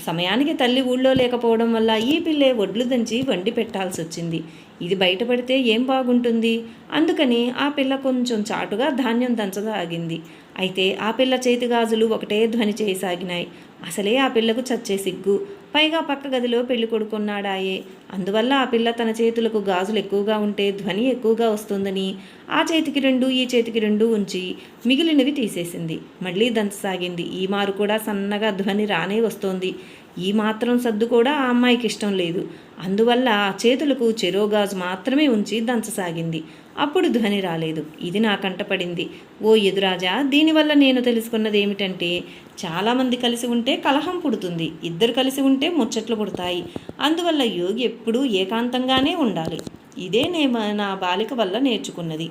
[SPEAKER 1] సమయానికి తల్లి ఊళ్ళో లేకపోవడం వల్ల ఈ పిల్లే ఒడ్లు దంచి వండి పెట్టాల్సి వచ్చింది. ఇది బయటపడితే ఏం బాగుంటుంది? అందుకని ఆ పిల్ల కొంచెం చాటుగా ధాన్యం దంచసాగింది. అయితే ఆ పిల్ల చేతిగాజులు ఒకటే ధ్వని చేయసాగినాయి. అసలే ఆ పిల్లకు చచ్చే సిగ్గు, పైగా పక్క గదిలో పెళ్లి కొడుకున్నాడాయే. అందువల్ల ఆ పిల్ల తన చేతులకు గాజులు ఎక్కువగా ఉంటే ధ్వని ఎక్కువగా వస్తుందని ఆ చేతికి రెండు ఈ చేతికి రెండు ఉంచి మిగిలినవి తీసేసింది. మళ్ళీ దంచసాగింది. ఈ మారు కూడా సన్నగా ధ్వని రానే వస్తోంది. ఈ మాత్రం సద్దు కూడా ఆ అమ్మాయికి ఇష్టం లేదు. అందువల్ల ఆ చేతులకు చెరో గాజు మాత్రమే ఉంచి దంచసాగింది. అప్పుడు ధ్వని రాలేదు. ఇది నా కంటపడింది. ఓ యదురాజా, దీనివల్ల నేను తెలుసుకున్నది ఏమిటంటే, చాలామంది కలిసి ఉంటే కలహం పుడుతుంది, ఇద్దరు కలిసి ఉంటే ముచ్చట్లు పుడతాయి. అందువల్ల యోగి ఎప్పుడూ ఏకాంతంగానే ఉండాలి. ఇదే నేను నా బాలిక వల్ల నేర్చుకున్నది.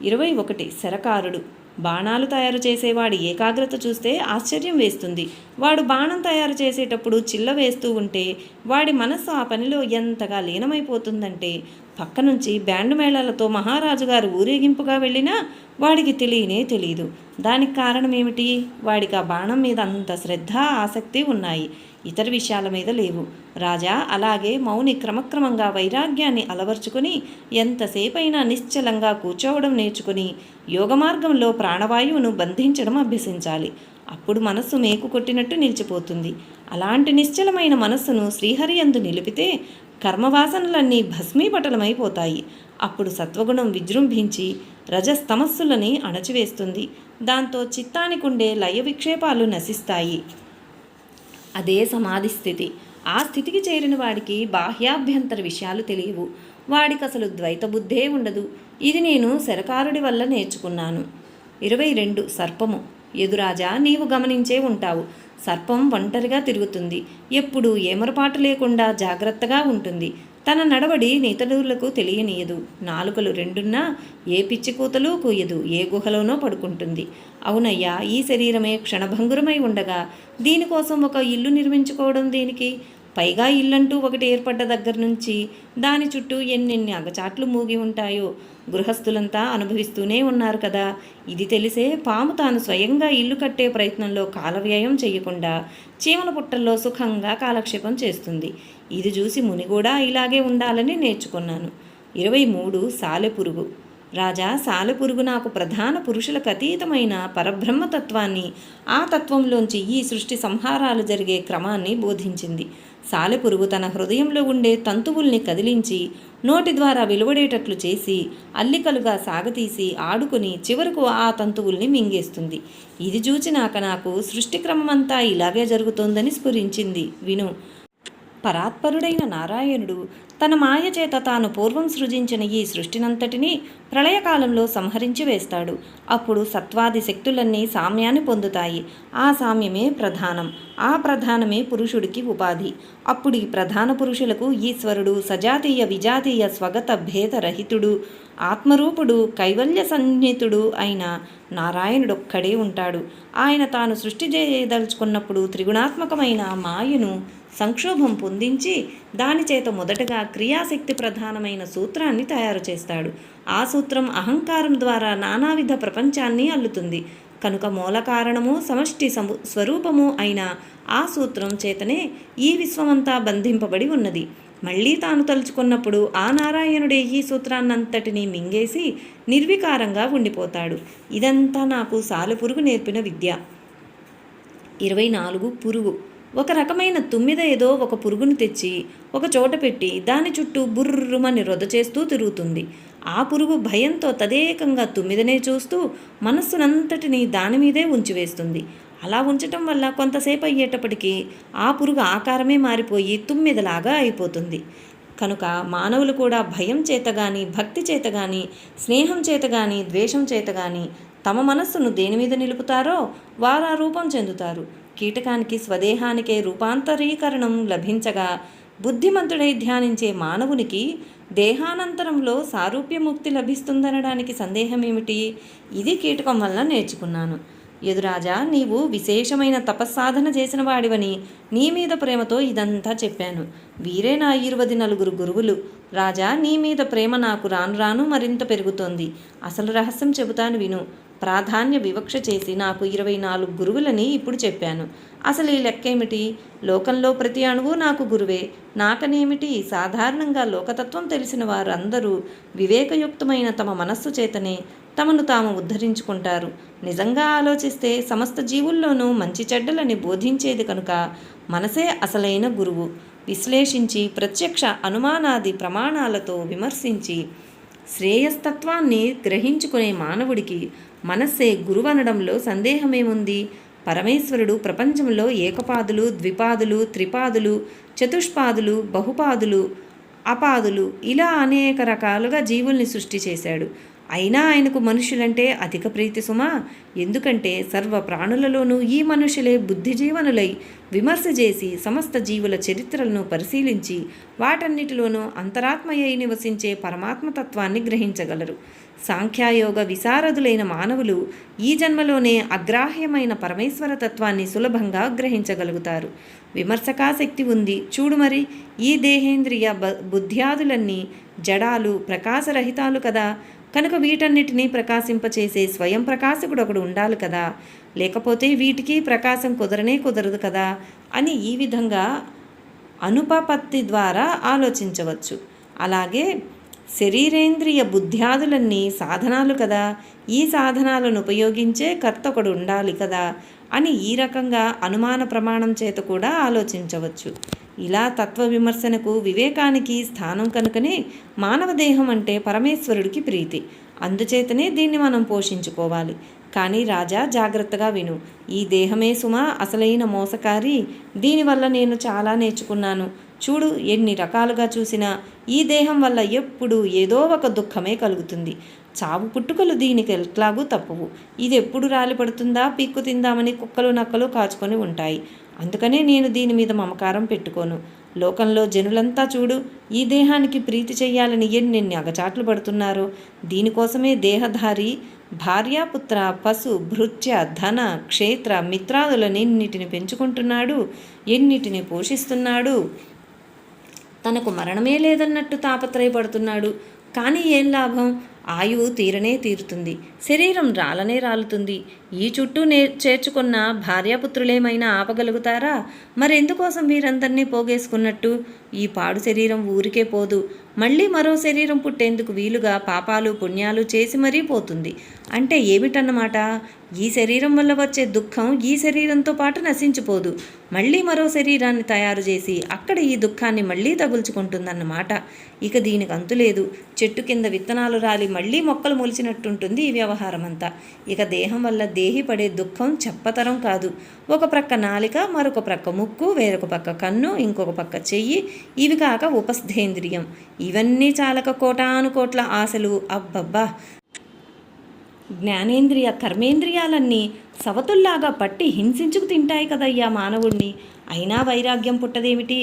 [SPEAKER 1] 21. శరకారుడు. బాణాలు తయారు చేసేవాడి ఏకాగ్రత చూస్తే ఆశ్చర్యం వేస్తుంది. వాడు బాణం తయారు చేసేటప్పుడు చిల్ల వేస్తూ ఉంటే వాడి మనస్సు ఆ పనిలో ఎంతగా లీనమైపోతుందంటే, పక్క నుంచి బ్యాండు మేళాలతో మహారాజు గారు ఊరేగింపుగా వెళ్ళినా వాడికి తెలియనే తెలియదు. దానికి కారణం ఏమిటి? వాడికి ఆ బాణం మీద అంత శ్రద్ధ, ఆసక్తి ఉన్నాయి, ఇతర విషయాల మీద లేవు. రాజా, అలాగే మౌని క్రమక్రమంగా వైరాగ్యాన్ని అలవర్చుకుని ఎంతసేపైనా నిశ్చలంగా కూర్చోవడం నేర్చుకుని యోగమార్గంలో ప్రాణవాయువును బంధించడం అభ్యసించాలి. అప్పుడు మనస్సు మేకు కొట్టినట్టు నిలిచిపోతుంది. అలాంటి నిశ్చలమైన మనస్సును శ్రీహరియందు నిలిపితే కర్మవాసనలన్నీ భస్మీపటలమైపోతాయి. అప్పుడు సత్వగుణం విజృంభించి రజస్తమస్సులని అణచివేస్తుంది. దాంతో చిత్తానికుండే లయ విక్షేపాలు నశిస్తాయి. అదే సమాధి స్థితి. ఆ స్థితికి చేరిన వాడికి బాహ్యాభ్యంతర విషయాలు తెలియవు. వాడికి అసలు ద్వైత బుద్ధే ఉండదు. ఇది నేను శరకారుడి వల్ల నేర్చుకున్నాను. 22. సర్పము. యదురాజా, నీవు గమనించే ఉంటావు. సర్పం ఒంటరిగా తిరుగుతుంది. ఎప్పుడూ ఏమరపాటు లేకుండా జాగ్రత్తగా ఉంటుంది. తన నడవడి ఇతరులకు తెలియనీయదు. నాలుకలు రెండున్నా ఏ పిచ్చి కూతలు కూయదు. ఏ గుహలోనో పడుకుంటుంది. అవునయ్యా, ఈ శరీరమే క్షణభంగురమై ఉండగా దీనికోసం ఒక ఇల్లు నిర్మించుకోవడం దేనికి? పైగా ఇల్లంటూ ఒకటి ఏర్పడ్డ దగ్గర నుంచి దాని చుట్టూ ఎన్నెన్ని అగచాట్లు మూగి ఉంటాయో గృహస్థులంతా అనుభవిస్తూనే ఉన్నారు కదా. ఇది తెలిసే పాము తాను స్వయంగా ఇల్లు కట్టే ప్రయత్నంలో కాలవ్యయం చేయకుండా చీమల పుట్టల్లో సుఖంగా కాలక్షేపం చేస్తుంది. ఇది చూసి ముని కూడా ఇలాగే ఉండాలని నేర్చుకున్నాను. 23. సాలెపురుగు. రాజా, సాలెపురుగు నాకు ప్రధాన పురుషులకు అతీతమైన పరబ్రహ్మతత్వాన్ని, ఆ తత్వంలోంచి ఈ సృష్టి సంహారాలు జరిగే క్రమాన్ని బోధించింది. సాలెపురుగు తన హృదయంలో ఉండే తంతువుల్ని కదిలించి నోటి ద్వారా వెలువడేటట్లు చేసి అల్లికలుగా సాగతీసి ఆడుకుని చివరకు ఆ తంతువుల్ని మింగేస్తుంది. ఇది చూచినాక నాకు సృష్టి క్రమమంతా ఇలాగే జరుగుతోందని స్ఫురించింది. విను. పరాత్పరుడైన నారాయణుడు తన మాయ చేత తాను పూర్వం సృజించిన ఈ సృష్టినంతటినీ ప్రళయకాలంలో సంహరించి వేస్తాడు. అప్పుడు సత్వాది శక్తులన్నీ సామ్యాన్ని పొందుతాయి. ఆ సామ్యమే ప్రధానం. ఆ ప్రధానమే పురుషుడికి ఉపాధి. అప్పుడు ఈ ప్రధాన పురుషులకు ఈశ్వరుడు సజాతీయ విజాతీయ స్వగత భేదరహితుడు ఆత్మరూపుడు కైవల్య సన్నిహితుడు అయిన నారాయణుడొక్కడే ఉంటాడు. ఆయన తాను సృష్టి చేయదలుచుకున్నప్పుడు త్రిగుణాత్మకమైన మాయను సంక్షోభం పొందించి దానిచేత మొదటగా క్రియాశక్తి ప్రధానమైన సూత్రాన్ని తయారు చేస్తాడు. ఆ సూత్రం అహంకారం ద్వారా నానావిధ ప్రపంచాన్ని అల్లుతుంది. కనుక మూల కారణము సమష్టి స్వరూపము అయిన ఆ సూత్రం చేతనే ఈ విశ్వమంతా బంధింపబడి ఉన్నది. మళ్ళీ తాను తలుచుకున్నప్పుడు ఆ నారాయణుడే ఈ సూత్రాన్నంతటినీ మింగేసి నిర్వికారంగా ఉండిపోతాడు. ఇదంతా నాకు సాలెపురుగు నేర్పిన విద్య. 24. పురుగు. ఒక రకమైన తుమ్మిద ఏదో ఒక పురుగును తెచ్చి ఒక చోట పెట్టి దాని చుట్టూ బుర్రుమని రొద చేస్తూ తిరుగుతుంది. ఆ పురుగు భయంతో తదేకంగా తుమ్మిదనే చూస్తూ మనస్సునంతటినీ దానిమీదే ఉంచివేస్తుంది. అలా ఉంచటం వల్ల కొంతసేపు అయ్యేటప్పటికీ ఆ పురుగు ఆకారమే మారిపోయి తుమ్మిదలాగా అయిపోతుంది. కనుక మానవులు కూడా భయం చేత కానీ, భక్తి చేత కానీ, స్నేహం చేత కానీ, ద్వేషం చేత కానీ తమ మనస్సును దేని మీద నిలుపుతారో వారు ఆ రూపం చెందుతారు. కీటకానికి స్వదేహానికే రూపాంతరీకరణం లభించగా బుద్ధిమంతుడై ధ్యానించే మానవునికి దేహానంతరంలో సారూప్యముక్తి లభిస్తుందనడానికి సందేహమేమిటి? ఇది కీటకం వల్ల నేర్చుకున్నాను. యదురాజా, నీవు విశేషమైన తపస్సాధన చేసిన వాడివని నీ మీద ప్రేమతో ఇదంతా చెప్పాను. వీరే నా 24 గురువులు. రాజా, నీ మీద ప్రేమ నాకు రాను రాను మరింత పెరుగుతోంది. అసలు రహస్యం చెబుతాను విను. ప్రాధాన్య వివక్ష చేసి నాకు 24 గురువులని ఇప్పుడు చెప్పాను. అసలు ఈ లెక్కేమిటి? లోకంలో ప్రతి అణువు నాకు గురువే. నాకనేమిటి? సాధారణంగా లోకతత్వం తెలిసిన వారు అందరూ వివేకయుక్తమైన తమ మనస్సు చేతనే తమను తాము ఉద్ధరించుకుంటారు. నిజంగా ఆలోచిస్తే సమస్త జీవుల్లోనూ మంచి చెడ్డలని బోధించేది కనుక మనసే అసలైన గురువు. విశ్లేషించి ప్రత్యక్ష అనుమానాది ప్రమాణాలతో విమర్శించి శ్రేయస్తత్వాన్ని గ్రహించుకునే మానవుడికి మనస్సే గురువనడంలో సందేహమేముంది? పరమేశ్వరుడు ప్రపంచంలో ఏకపాదులు, ద్విపాదులు, త్రిపాదులు, చతుష్పాదులు, బహుపాదులు, అపాదులు ఇలా అనేక రకాలుగా జీవుల్ని సృష్టి చేశాడు. అయినా ఆయనకు మనుషులంటే అధిక ప్రీతి సుమా. ఎందుకంటే సర్వ ప్రాణులలోనూ ఈ మనుషులే బుద్ధిజీవనులై విమర్శ చేసి సమస్త జీవుల చరిత్రలను పరిశీలించి వాటన్నిటిలోనూ అంతరాత్మయ్యి నివసించే పరమాత్మతత్వాన్ని గ్రహించగలరు. సాంఖ్యాయోగ విశారదులైన మానవులు ఈ జన్మలోనే అగ్రాహ్యమైన పరమేశ్వర తత్వాన్ని సులభంగా గ్రహించగలుగుతారు. విమర్శకాశక్తి ఉంది చూడు మరి. ఈ దేహేంద్రియ బుద్ధ్యాదులన్నీ జడాలు, ప్రకాశరహితాలు కదా. కనుక వీటన్నిటినీ ప్రకాశింపచేసే స్వయం ప్రకాశకుడు ఒకడు ఉండాలి కదా. లేకపోతే వీటికి ప్రకాశం కుదరనే కుదరదు కదా అని ఈ విధంగా అనుపపత్తి ద్వారా ఆలోచించవచ్చు. అలాగే శరీరేంద్రియ బుద్ధ్యాదులన్నీ సాధనాలు కదా. ఈ సాధనాలను ఉపయోగించే కర్త ఒకడు ఉండాలి కదా అని ఈ రకంగా అనుమాన ప్రమాణం చేత కూడా ఆలోచించవచ్చు. ఇలా తత్వ విమర్శనకు, వివేకానికి స్థానం కనుకనే మానవ దేహం అంటే పరమేశ్వరుడికి ప్రీతి. అందుచేతనే దీన్ని మనం పోషించుకోవాలి. కానీ రాజా, జాగ్రత్తగా విను. ఈ దేహమే సుమా అసలైన మోసకారి. దీనివల్ల నేను చాలా నేర్చుకున్నాను. చూడు, ఎన్ని రకాలుగా చూసినా ఈ దేహం వల్ల ఎప్పుడూ ఏదో ఒక దుఃఖమే కలుగుతుంది. చావు పుట్టుకలు దీనికి ఎట్లాగూ తప్పవు. ఇది ఎప్పుడు రాలిపడుతుందా పీక్కు తిందామని కుక్కలు నక్కలు కాచుకొని ఉంటాయి. అందుకనే నేను దీని మీద మమకారం పెట్టుకోను. లోకంలో జనులంతా చూడు, ఈ దేహానికి ప్రీతి చెయ్యాలని ఎన్నెన్ని అగచాట్లు పడుతున్నారో. దీనికోసమే దేహధారి భార్యాపుత్ర, పశు, భృత్య, ధన, క్షేత్ర, మిత్రాదులనెన్నిటిని పెంచుకుంటున్నాడు, ఎన్నిటిని పోషిస్తున్నాడు. తనకు మరణమే లేదన్నట్టు తాపత్రయపడుతున్నాడు. కానీ ఏం లాభం? ఆయువు తీరనే తీరుతుంది, శరీరం రాలనే రాలుతుంది. ఈ చుట్టూ చేర్చుకున్న భార్యాపుత్రులేమైనా ఆపగలుగుతారా? మరెందుకోసం వీరందరినీ పోగేసుకున్నట్టు? ఈ పాడు శరీరం ఊరికే పోదు. మళ్ళీ మరో శరీరం పుట్టేందుకు వీలుగా పాపాలు పుణ్యాలు చేసి మరీ పోతుంది. అంటే ఏమిటన్నమాట? ఈ శరీరం వల్ల వచ్చే దుఃఖం ఈ శరీరంతో పాటు నశించిపోదు. మళ్ళీ మరో శరీరాన్ని తయారు చేసి అక్కడ ఈ దుఃఖాన్ని మళ్ళీ తగుల్చుకుంటుందన్నమాట. ఇక దీనికి అంతులేదు. చెట్టు కింద విత్తనాలు రాలి మళ్ళీ మొక్కలు మొలిచినట్టుంటుంది ఈ వ్యవహారం అంతా. ఇక దేహం వల్ల దేహి పడే దుఃఖం చెప్పతరం కాదు. ఒక ప్రక్క నాలిక, మరొక ప్రక్క ముక్కు, వేరొక పక్క కన్ను, ఇంకొక పక్క చెయ్యి, ఇవి కాక ఉపస్థేంద్రియం. ఇవన్నీ చాలక కోటాను కోట్ల ఆశలు. అబ్బబ్బా! జ్ఞానేంద్రియ కర్మేంద్రియాలన్నీ సవతుల్లాగా పట్టి హింసించుకు తింటాయి కదయ్యా మానవుణ్ణి. అయినా వైరాగ్యం పుట్టదేమిటి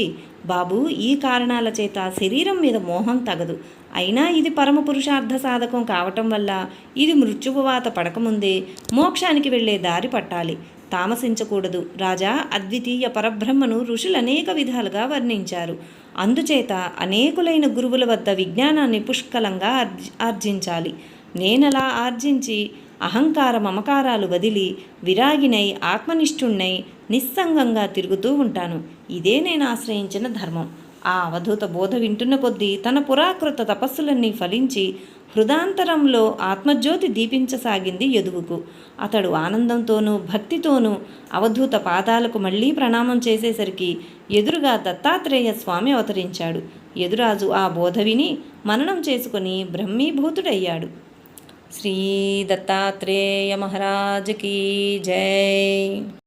[SPEAKER 1] బాబు? ఈ కారణాల చేత శరీరం మీద మోహం తగదు. అయినా ఇది పరమ పురుషార్థ సాధకం కావటం వల్ల ఇది మృత్యువాత పడకముందే మోక్షానికి వెళ్ళే దారి పట్టాలి. తామసించకూడదు రాజా. అద్వితీయ పరబ్రహ్మను ఋషులు అనేక విధాలుగా వర్ణించారు. అందుచేత అనేకులైన గురువుల వద్ద విజ్ఞానాన్ని పుష్కలంగా ఆర్జించాలి. నేనలా ఆర్జించి అహంకార మమకారాలు వదిలి విరాగినై ఆత్మనిష్ఠుణ్ణై నిస్సంగంగా తిరుగుతూ ఉంటాను. ఇదే నేను ఆశ్రయించిన ధర్మం. ఆ అవధూత బోధ వింటున్న కొద్దీ తన పురాకృత తపస్సులన్నీ ఫలించి హృదాంతరంలో ఆత్మజ్యోతి దీపించసాగింది యదువుకు. అతడు ఆనందంతోనూ భక్తితోనూ అవధూత పాదాలకు మళ్ళీ ప్రణామం చేసేసరికి ఎదురుగా దత్తాత్రేయ స్వామి అవతరించాడు. యదురాజు ఆ బోధ విని మననం చేసుకుని బ్రహ్మీభూతుడయ్యాడు. శ్రీ దత్తాత్రేయ మహారాజ్ కీ జై.